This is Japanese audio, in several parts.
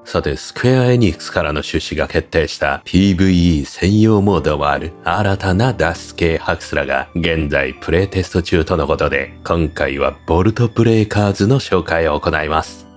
さて、スクエアエニックスからの出資が決定した PVE 専用モードもある新たな脱出系ハクスラが現在プレイテスト中とのことで、今回はボルトブレイカーズの紹介を行います。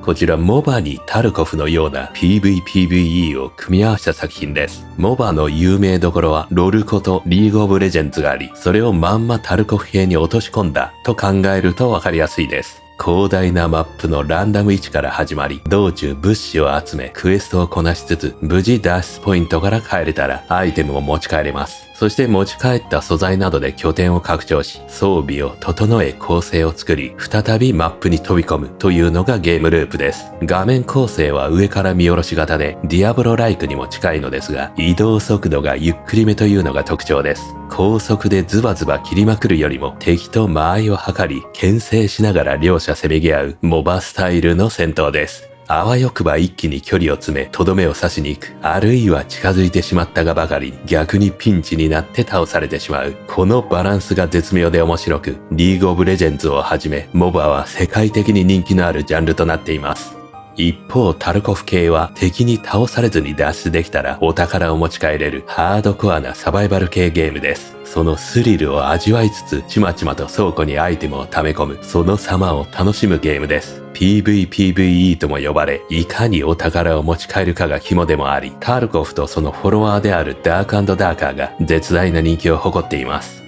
こちらモバにタルコフのような PVPVE を組み合わせた作品です。モバの有名どころはロルコとリーグオブレジェンズがあり、それをまんまタルコフ系に落とし込んだと考えるとわかりやすいです。広大なマップのランダム位置から始まり、道中物資を集めクエストをこなしつつ、無事脱出ポイントから帰れたらアイテムを持ち帰れます。そして持ち帰った素材などで拠点を拡張し、装備を整え構成を作り、再びマップに飛び込むというのがゲームループです。画面構成は上から見下ろし型で、ディアブロライクにも近いのですが、移動速度がゆっくりめというのが特徴です。高速でズバズバ切りまくるよりも、敵と間合いを測り、牽制しながら両者せめぎ合うモバスタイルの戦闘です。あわよくば一気に距離を詰め、とどめを刺しに行く。あるいは近づいてしまったがばかりに逆にピンチになって倒されてしまう。このバランスが絶妙で面白く、リーグオブレジェンズをはじめ、モバは世界的に人気のあるジャンルとなっています。一方、タルコフ系は敵に倒されずに脱出できたらお宝を持ち帰れるハードコアなサバイバル系ゲームです。そのスリルを味わいつつ、ちまちまと倉庫にアイテムを溜め込む、その様を楽しむゲームです。PVPVE とも呼ばれ、いかにお宝を持ち帰るかが肝でもあり、タルコフとそのフォロワーであるダーク&ダーカーが絶大な人気を誇っています。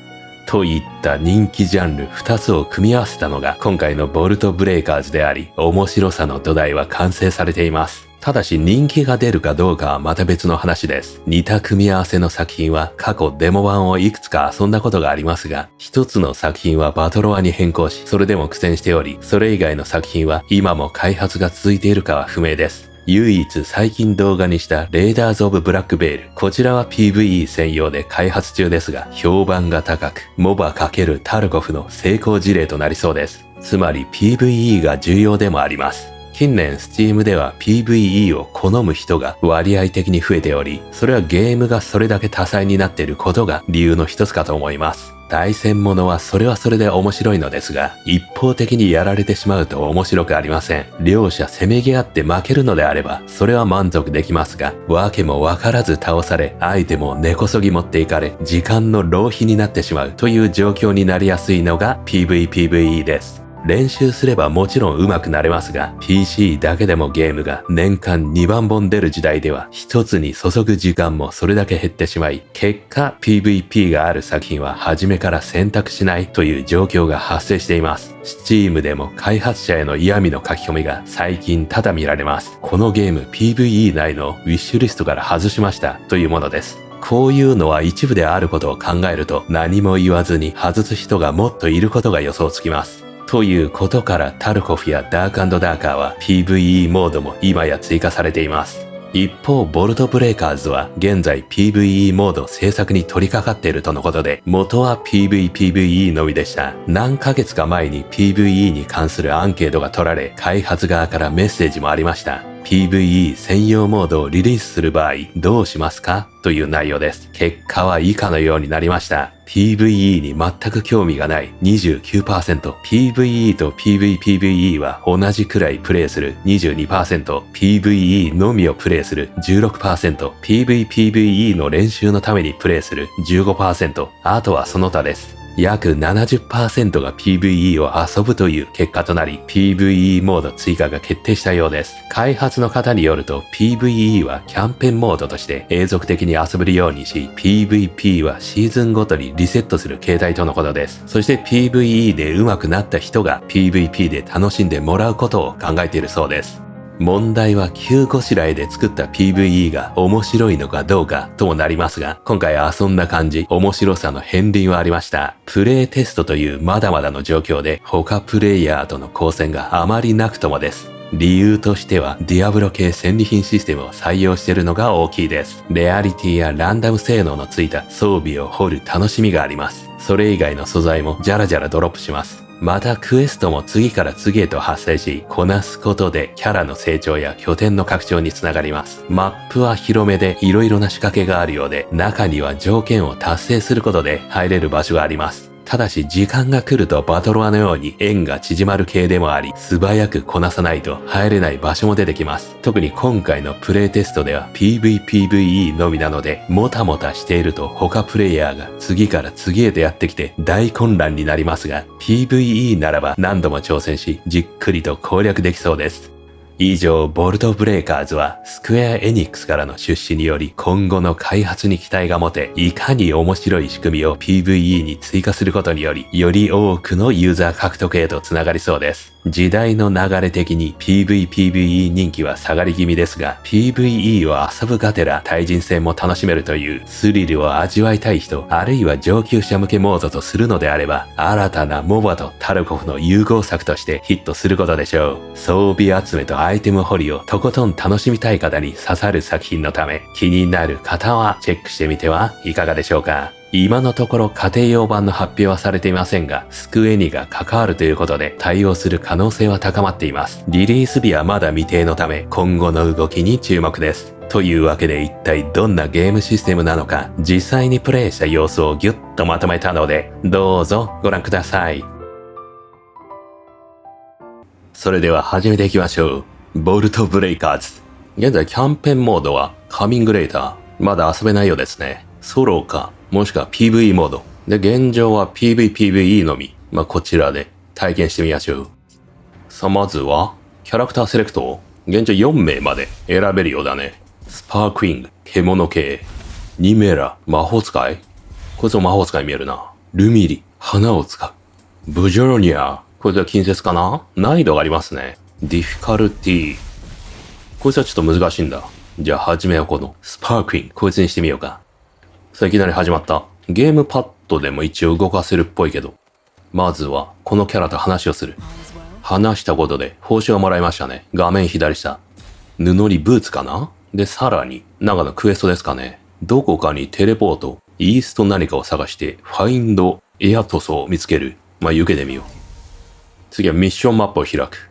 といった人気ジャンル2つを組み合わせたのが今回のボルトブレイカーズであり、面白さの土台は完成されています。ただし人気が出るかどうかはまた別の話です。似た組み合わせの作品は過去デモ版をいくつか遊んだことがありますが、一つの作品はバトロワに変更し、それでも苦戦しており、それ以外の作品は今も開発が続いているかは不明です。唯一最近動画にしたレーダーズ・オブ・ブラック・ベール。こちらは PVE 専用で開発中ですが、評判が高く、モバ×タルコフの成功事例となりそうです。つまり PVE が重要でもあります。近年 Steam では PVE を好む人が割合的に増えており、それはゲームがそれだけ多彩になっていることが理由の一つかと思います。対戦ものはそれはそれで面白いのですが、一方的にやられてしまうと面白くありません。両者せめぎ合って負けるのであれば、それは満足できますが、わけもわからず倒され、アイテムを根こそぎ持っていかれ、時間の浪費になってしまうという状況になりやすいのが PVPVE です。練習すればもちろん上手くなれますが、PC だけでもゲームが年間2万本出る時代では、一つに注ぐ時間もそれだけ減ってしまい、結果 PVP がある作品は初めから選択しないという状況が発生しています。Steam でも開発者への嫌味の書き込みが最近多々見られます。このゲーム PVE 内のウィッシュリストから外しましたというものです。こういうのは一部であることを考えると、何も言わずに外す人がもっといることが予想つきます。ということからタルコフやダーク&ダーカーは PVE モードも今や追加されています。一方、ボルトブレイカーズは現在 PVE モード制作に取り掛かっているとのことで、元は PVPVE のみでした。何ヶ月か前に PVE に関するアンケートが取られ、開発側からメッセージもありました。PVE 専用モードをリリースする場合どうしますかという内容です。結果は以下のようになりました。PVE に全く興味がない 29%、PVE と PVPVE は同じくらいプレイする 22%、PVE のみをプレイする 16%、PVPVE の練習のためにプレイする 15%、あとはその他です。約 70% が PVE を遊ぶという結果となり、PVE モード追加が決定したようです。開発の方によると PVE はキャンペーンモードとして永続的に遊べるようにし、PVP はシーズンごとにリセットする形態とのことです。そして PVE で上手くなった人が PVP で楽しんでもらうことを考えているそうです。問題は急ごしらえで作った PVE が面白いのかどうかともなりますが、今回遊んだ感じ、面白さの片鱗はありました。プレイテストというまだまだの状況で、他プレイヤーとの交戦があまりなくともです。理由としては、ディアブロ系戦利品システムを採用しているのが大きいです。レアリティやランダム性能のついた装備を掘る楽しみがあります。それ以外の素材もジャラジャラドロップします。またクエストも次から次へと発生し、こなすことでキャラの成長や拠点の拡張につながります。マップは広めで色々な仕掛けがあるようで、中には条件を達成することで入れる場所があります。ただし時間が来るとバトロワのように円が縮まる系でもあり、素早くこなさないと入れない場所も出てきます。特に今回のプレイテストでは PVPVE のみなので、もたもたしていると他プレイヤーが次から次へとやってきて大混乱になりますが、PVE ならば何度も挑戦し、じっくりと攻略できそうです。以上、ボルトブレイカーズはスクエアエニックスからの出資により今後の開発に期待が持て、いかに面白い仕組みを PVE に追加することにより、より多くのユーザー獲得へとつながりそうです。時代の流れ的に PVPVE 人気は下がり気味ですが、PVE を遊ぶがてら対人戦も楽しめるというスリルを味わいたい人、あるいは上級者向けモードとするのであれば、新たなモバとタルコフの融合作としてヒットすることでしょう。装備集めとアイテム掘りをとことん楽しみたい方に刺さる作品のため、気になる方はチェックしてみてはいかがでしょうか。今のところ家庭用版の発表はされていませんが、スクエニが関わるということで対応する可能性は高まっています。リリース日はまだ未定のため、今後の動きに注目です。というわけで一体どんなゲームシステムなのか、実際にプレイした様子をギュッとまとめたので、どうぞご覧ください。それでは始めていきましょう。ボルトブレイカーズ。現在キャンペーンモードはカミングレーター。まだ遊べないようですね。ソロか、もしくは PVE モード。で、現状は PVPVE のみ。こちらで体験してみましょう。さあ、まずは、キャラクターセレクトを、現状4名まで選べるようだね。スパークリング、獣系。ニメラ、魔法使い。こいつも魔法使い見えるな。ルミリ、花を使う。ブジョロニア、こいつは近接かな？難易度がありますね。ディフィカルティ。こいつはちょっと難しいんだ。じゃあ、はじめはこのスパークリング、こいつにしてみようか。さあ、いきなり始まった。ゲームパッドでも一応動かせるっぽいけど。まずは、このキャラと話をする。話したことで報酬がもらいましたね。画面左下。布にブーツかな？で、さらに、長野クエストですかね。どこかにテレポート、イースト何かを探して、ファインド、エア塗装を見つける。受けてみよう。次はミッションマップを開く。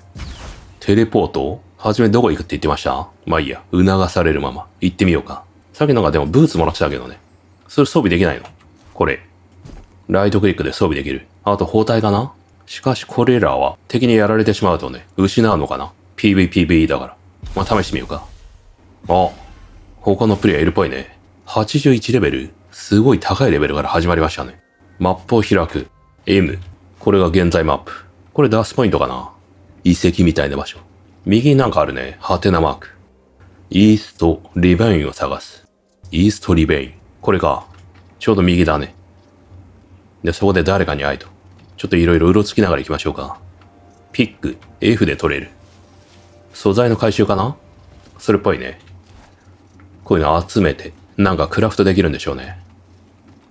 テレポート？はじめどこ行くって言ってました？いいや。促されるまま。行ってみようか。さっきなんかでもブーツもらってたけどね。それ装備できないの？これ。ライトクリックで装備できる。あと包帯かな？しかしこれらは敵にやられてしまうとね、失うのかな？ PVPVE だから。試してみようか。あ、他のプレイヤーいるっぽいね。81レベル？すごい高いレベルから始まりましたね。マップを開く。M。これが現在マップ。これダスポイントかな？遺跡みたいな場所。右になんかあるね。ハテナマーク。イーストリベインを探す。イーストリベイン。これか。ちょうど右だね。で、そこで誰かに会えと。ちょっといろいろうろつきながら行きましょうか。ピック、F で取れる。素材の回収かな？それっぽいね。こういうの集めて、なんかクラフトできるんでしょうね。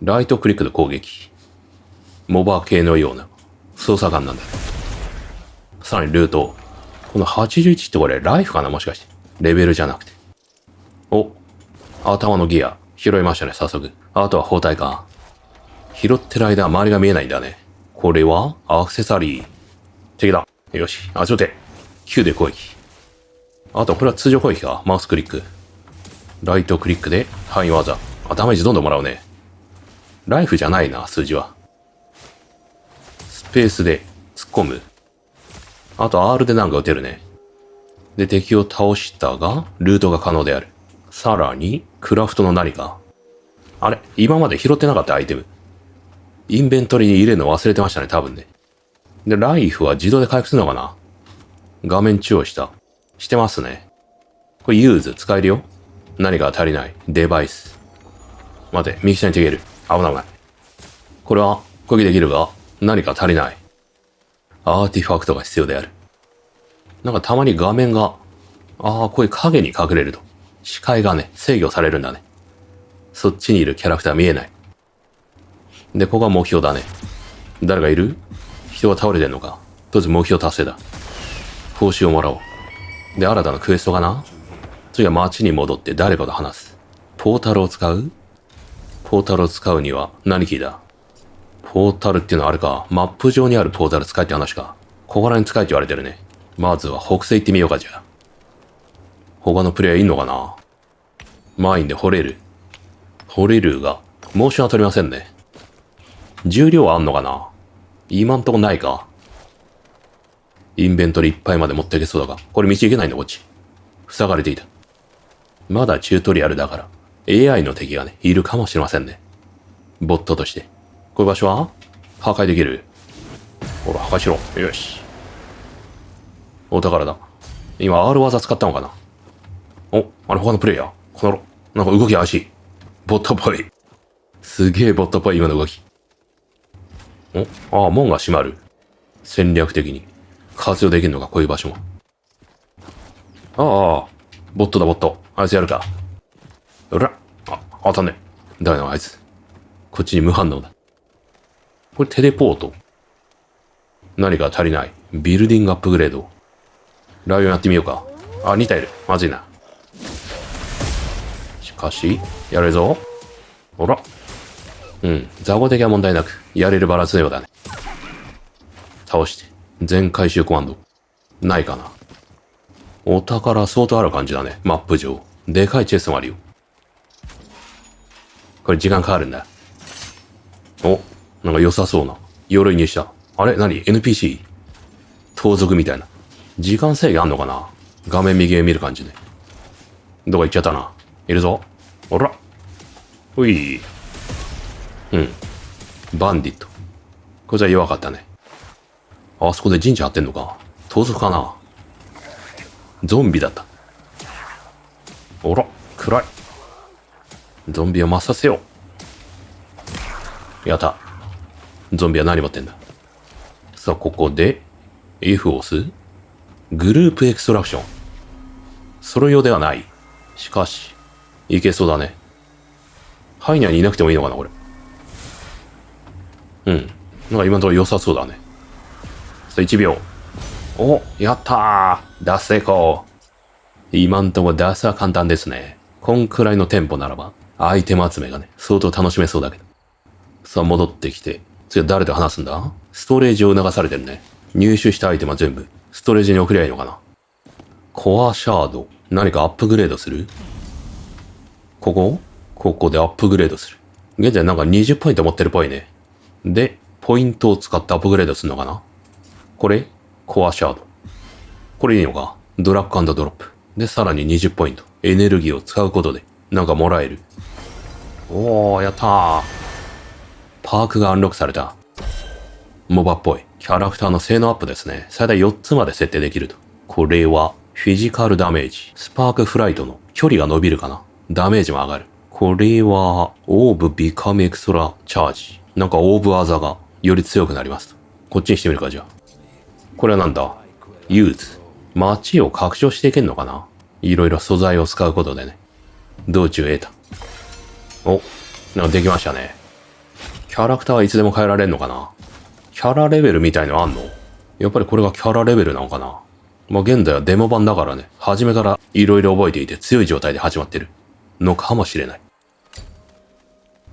ライトクリックで攻撃。モバ系のような操作感なんだ。さらにルート。この81ってこれライフかな？もしかして。レベルじゃなくて。お、頭のギア。拾いましたね、早速。あとは包帯か。拾ってる間、周りが見えないんだね。これはアクセサリー。敵だ。よし、ちょて。Q で攻撃。あと、これは通常攻撃か。マウスクリック。ライトクリックで範囲技。ダメージどんどんもらうね。ライフじゃないな、数字は。スペースで突っ込む。あと R でなんか撃てるね。で、敵を倒したが、ルートが可能である。さらに、クラフトの何か。あれ？今まで拾ってなかったアイテム。インベントリーに入れるの忘れてましたね、多分ね。で、ライフは自動で回復するのかな？画面中央下。してますね。これユーズ使えるよ。何か足りない。デバイス。待て、右下に逃げる。危ない危ない。これは攻撃できるが、何か足りない。アーティファクトが必要である。なんかたまに画面が、こういう影に隠れると。視界がね、制御されるんだね。そっちにいるキャラクター見えない。で、ここが目標だね。誰がいる？人が倒れてんのか。とりあえず目標達成だ。報酬をもらおう。で、新たなクエストかな？次は街に戻って誰かと話す。ポータルを使う？ポータルを使うには何キーだ？ポータルっていうのはあれか。マップ上にあるポータル使えって話か。ここら辺使えって言われてるね。まずは北西行ってみようか、じゃあ。他のプレイヤーいんのかな？マインで掘れる。掘れるが、モーションは取りませんね。重量あんのかな？今んとこないか。インベントリいっぱいまで持っていけそうだが。これ道行けないのこっち。塞がれていた。まだチュートリアルだから、AI の敵がね、いるかもしれませんね。ボットとして。こういう場所は破壊できる。ほら、破壊しろ。よし。お宝だ。今 R 技使ったのかな？お、あれ他のプレイヤー。この野郎。なんか動き怪しい。ボットっぽい。すげえボットっぽい今の動き。門が閉まる。戦略的に。活用できるのか、こういう場所も。ボットだ、ボット。あいつやるか。うら。当たんねえ。だよな、あいつ。こっちに無反応だ。これテレポート。何か足りない。ビルディングアップグレード。ライオンやってみようか。2体いる。まずいな。しかし、やれるぞ。ほら。雑魚的は問題なく、やれるバランスのようだね。倒して。全回収コマンド。ないかな。お宝相当ある感じだね。マップ上。でかいチェストもあるよ。これ時間かかるんだ。なんか良さそうな。鎧にした。あれ何 ?NPC？ 盗賊みたいな。時間制限あんのかな？画面右上見る感じで。どこ行っちゃったな。いるぞ。ほら。ほい。バンディット。こいつは弱かったね。あそこで神社張ってんのか。盗賊かな。ゾンビだった。ほら、暗い。ゾンビを抹殺せよ。やった。ゾンビは何持ってんだ。さあ、ここで、F を押す。グループエクストラクション。それ用ではない。しかし、いけそうだね。ハイニャにいなくてもいいのかな、これ。なんか今のところ良さそうだね。さあ、1秒。やったー。脱成功。今んとこ脱は簡単ですね。こんくらいのテンポならば、アイテム集めがね、相当楽しめそうだけど。さあ、戻ってきて。次は誰と話すんだ？ストレージを促されてるね。入手したアイテムは全部、ストレージに送りゃいいのかな。コアシャード。何かアップグレードする？ここでアップグレードする。現在なんか20ポイント持ってるっぽいね。で、ポイントを使ってアップグレードするのかな？これコアシャード。これいいのか？ドラッグ&ドロップ。で、さらに20ポイント。エネルギーを使うことで、なんかもらえる。やったー。パークがアンロックされた。モバっぽい。キャラクターの性能アップですね。最大4つまで設定できると。これは、フィジカルダメージ。スパークフライトの距離が伸びるかな。ダメージも上がる。これは、オーブビカムエクストラチャージ。なんかオーブ技がより強くなりますと。こっちにしてみるか、じゃあ。これはなんだ？ユーズ。街を拡張していけんのかな？いろいろ素材を使うことでね。道中得た。なんかできましたね。キャラクターはいつでも変えられんのかな？キャラレベルみたいのあんの？やっぱりこれがキャラレベルなのかな？現在はデモ版だからね、初めからいろいろ覚えていて強い状態で始まってるのかもしれない。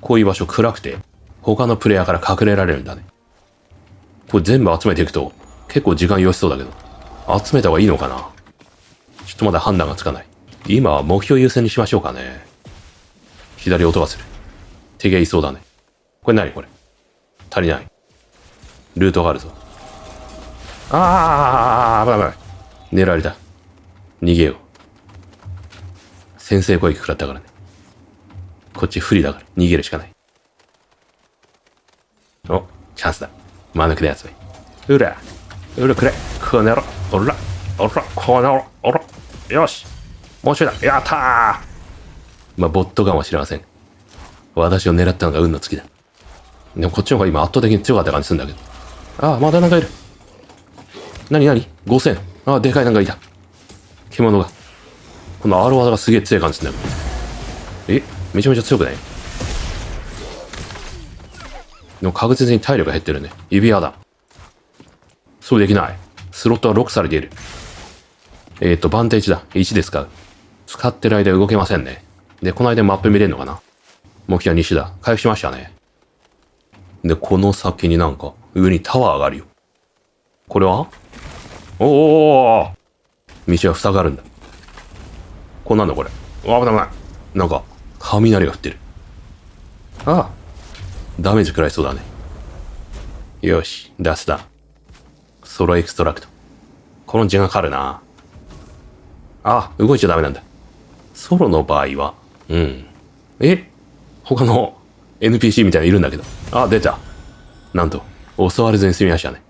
こういう場所暗くて、他のプレイヤーから隠れられるんだね。これ全部集めていくと、結構時間要しそうだけど、集めた方がいいのかな？ちょっとまだ判断がつかない。今は目標優先にしましょうかね。左音がする。敵がいそうだね。これ何これ？足りない。ルートがあるぞ。危ない危ない。狙われた。逃げよう。先制攻撃食らったからね。こっち不利だから逃げるしかない。チャンスだ。間抜けなやつめ。うらくれ。この野郎。この野郎。よし。もうちょいだ。やったー。ボットかもしれません。私を狙ったのが運の尽きだ。でもこっちの方が今圧倒的に強かった感じするんだけど。まだなんかいる。何 ?5000。でかいなんかいた。獣が。この R 技がすげえ強い感じするんだよ。めちゃめちゃ強くない？でも確実に体力が減ってるね。指輪だ。そうできない。スロットはロックされている。バンテージだ。1で使う。使ってる間動けませんね。で、この間マップ見れるのかな？目標は西だ。回復しましたね。で、この先になんか、上にタワーがあるよ。これは？道は塞がるんだ。こんなんだこれ。危ない。なんか、雷が降ってる。ダメージ食らいそうだね。よし、出すだ。ソロエクストラクト。この時間かかるな。あ、動いちゃダメなんだ。ソロの場合は、他の NPC みたいなのいるんだけど。あ、出た。なんと、襲われずに済みましたね。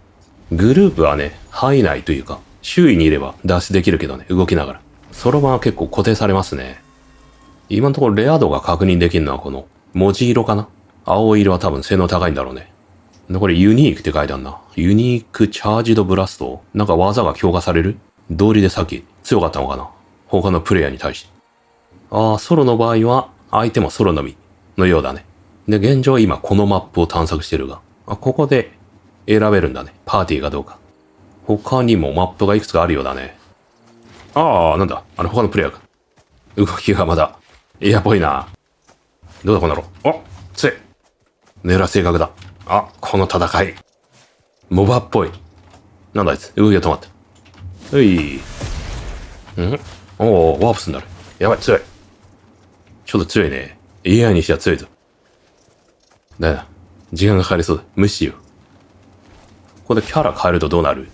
グループはね、範囲内というか、周囲にいれば脱出できるけどね、動きながら。ソロ版は結構固定されますね。今のところレア度が確認できるのはこの文字色かな。青色は多分性能高いんだろうね。これユニークって書いてあるな。ユニークチャージドブラスト。なんか技が強化される？道理でさっき強かったのかな。他のプレイヤーに対して。ソロの場合は相手もソロのみのようだね。で、現状今このマップを探索してるが、ここで選べるんだね。パーティーがどうか。他にもマップがいくつかあるようだね。なんだ。他のプレイヤーか。動きがまだエアっぽいな。どうだこの野郎。強い。狙う正確だ。この戦い。モバっぽい。なんだあいつ。動きが止まった。ワープすんだね。やばい、強い。ちょっと強いね。AI にしては強いぞ。だな。時間がかかりそうだ。無視しよう。ここでキャラ変えるとどうなる？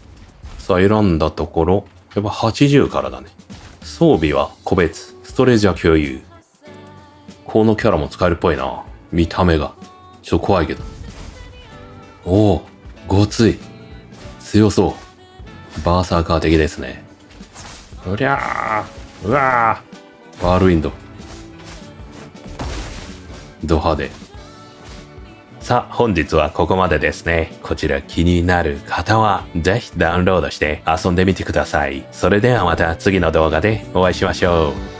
さあ、選んだところ、やっぱ80からだね。装備は個別。ストレージは共有。このキャラも使えるっぽいな。見た目が。ちょっと怖いけど。ごつい。強そう。バーサーカー的ですね。うわー。バールウィンド。ド派手。さあ、本日はここまでですね。こちら気になる方は、ぜひダウンロードして遊んでみてください。それではまた次の動画でお会いしましょう。